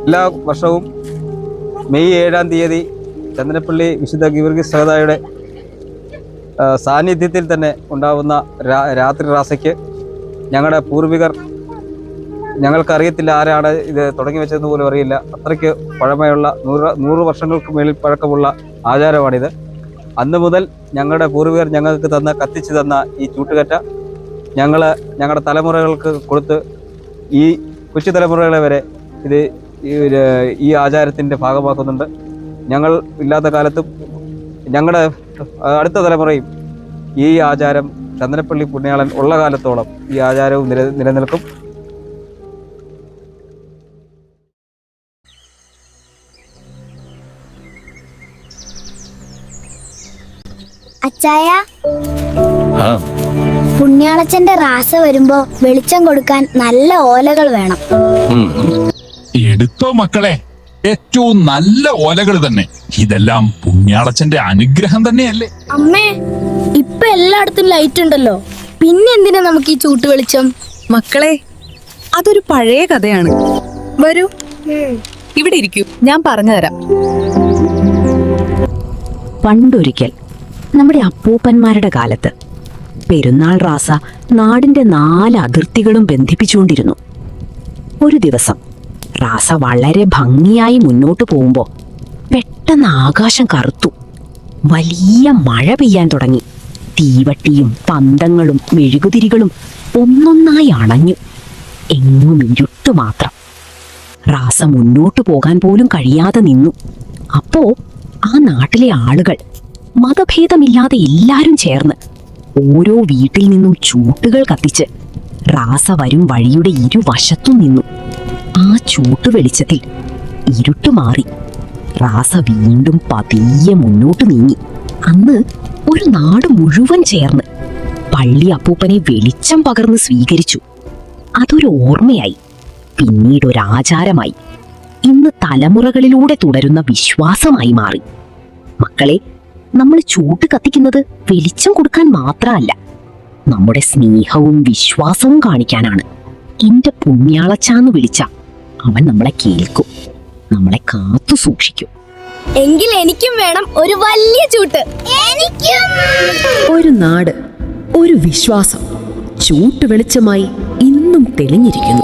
എല്ലാ വർഷവും മെയ് 7-ാം തീയതി ചന്ദനപ്പള്ളി വിശുദ്ധ ഗീവർഗീസ് സഹോദായുടെ സാന്നിധ്യത്തിൽ തന്നെ ഉണ്ടാവുന്ന രാത്രി റാസയ്ക്ക് ഞങ്ങളുടെ പൂർവികർ, ഞങ്ങൾക്കറിയത്തില്ല ആരാണ് ഇത് തുടങ്ങി വെച്ചതെന്ന് പോലും അറിയില്ല, അത്രയ്ക്ക് പഴമയുള്ള 100 വർഷങ്ങൾക്ക് മേളിൽ പഴക്കമുള്ള ആചാരമാണിത്. അന്ന് മുതൽ ഞങ്ങളുടെ പൂർവികർ ഞങ്ങൾക്ക് കത്തിച്ചു തന്ന ഈ ചൂട്ടുകറ്റ ഞങ്ങളുടെ തലമുറകൾക്ക് കൊടുത്ത് ഈ കൊച്ചു തലമുറകളെ വരെ ഇത് ഈ ആചാരത്തിൻ്റെ ഭാഗമാക്കുന്നുണ്ട്. ഞങ്ങൾ ഇല്ലാത്ത കാലത്തും ഞങ്ങളുടെ അടുത്ത തലമുറയും ഈ ആചാരം, ചന്ദനപ്പള്ളി പുണ്യാളൻ ഉള്ള കാലത്തോളം ഈ ആചാരവും നിലനിൽക്കും. അച്ചായ, പുണ്യാളച്ചന്റെ റാസ വരുമ്പോ വെളിച്ചം കൊടുക്കാൻ നല്ല ഓലകൾ വേണം. എടുത്തോ മക്കളെ, ഏറ്റവും നല്ല ഓലകൾ തന്നെ. ഇതെല്ലാം പുണ്യാളച്ചന്റെ അനുഗ്രഹം തന്നെയല്ലേ? അമ്മേ, ഇപ്പൊ എല്ലായിടത്തും ലൈറ്റ് ഉണ്ടല്ലോ, പിന്നെ എന്തിനാ നമുക്ക് ഈ ചൂട്ട് വെളിച്ചം? മക്കളെ, അതൊരു പഴയ കഥയാണ്. വരൂ, ഇവിടെ ഇരിക്കൂ, ഞാൻ പറഞ്ഞുതരാം. പണ്ടൊരിക്കൽ നമ്മുടെ അപ്പൂപ്പന്മാരുടെ കാലത്ത് പെരുന്നാൾ റാസ നാടിന്റെ 4 അതിർത്തികളും ബന്ധിപ്പിച്ചുകൊണ്ടിരുന്നു. ഒരു ദിവസം റാസ വളരെ ഭംഗിയായി മുന്നോട്ട് പോകുമ്പോൾ പെട്ടെന്ന് ആകാശം കറുത്തു. വലിയ മഴ പെയ്യാൻ തുടങ്ങി. തീവട്ടിയും പന്തങ്ങളും മെഴുകുതിരികളും ഒന്നൊന്നായി അണഞ്ഞു. എങ്ങും ഇരുട്ട് മാത്രം. റാസ മുന്നോട്ട് പോകാൻ പോലും കഴിയാതെ നിന്നു. അപ്പോ ആ നാട്ടിലെ ആളുകൾ മതഭേദമില്ലാതെ എല്ലാരും ചേർന്ന് ഓരോ വീട്ടിൽ നിന്നും ചൂട്ടുകൾ കത്തിച്ച് റാസ വരും വഴിയുടെ ഇരുവശത്തും നിന്നു. ആ ചൂട്ട് വെളിച്ചത്തിൽ ഇരുട്ട് മാറി. റാസ വീണ്ടും പതിയെ മുന്നോട്ട് നീങ്ങി. അന്ന് ഒരു നാട് മുഴുവൻ ചേർന്ന് പള്ളി അപ്പൂപ്പനെ വെളിച്ചം പകർന്ന് സ്വീകരിച്ചു. അതൊരു ഓർമ്മയായി, പിന്നീട് ഒരു ആചാരമായി, ഇന്ന് തലമുറകളിലൂടെ തുടരുന്ന വിശ്വാസമായി മാറി. മക്കളെ, നമ്മൾ ചൂട്ട് കത്തിക്കുന്നത് വെളിച്ചം കൊടുക്കാൻ മാത്രമല്ല, നമ്മുടെ സ്നേഹവും വിശ്വാസവും കാണിക്കാനാണ്. എന്റെ പുണ്യാളച്ചാന്ന് വിളിച്ച അവൻ നമ്മളെ കേൾക്കും, നമ്മളെ കാത്തു സൂക്ഷിക്കും. എങ്കിൽ എനിക്കും വേണം ഒരു വലിയ ചൂട്ട്. എനിക്കും. ഒരു നാട്, ഒരു വിശ്വാസം ചൂട്ട് വെളിച്ചമായി ഇന്നും തെളിഞ്ഞിരിക്കുന്നു.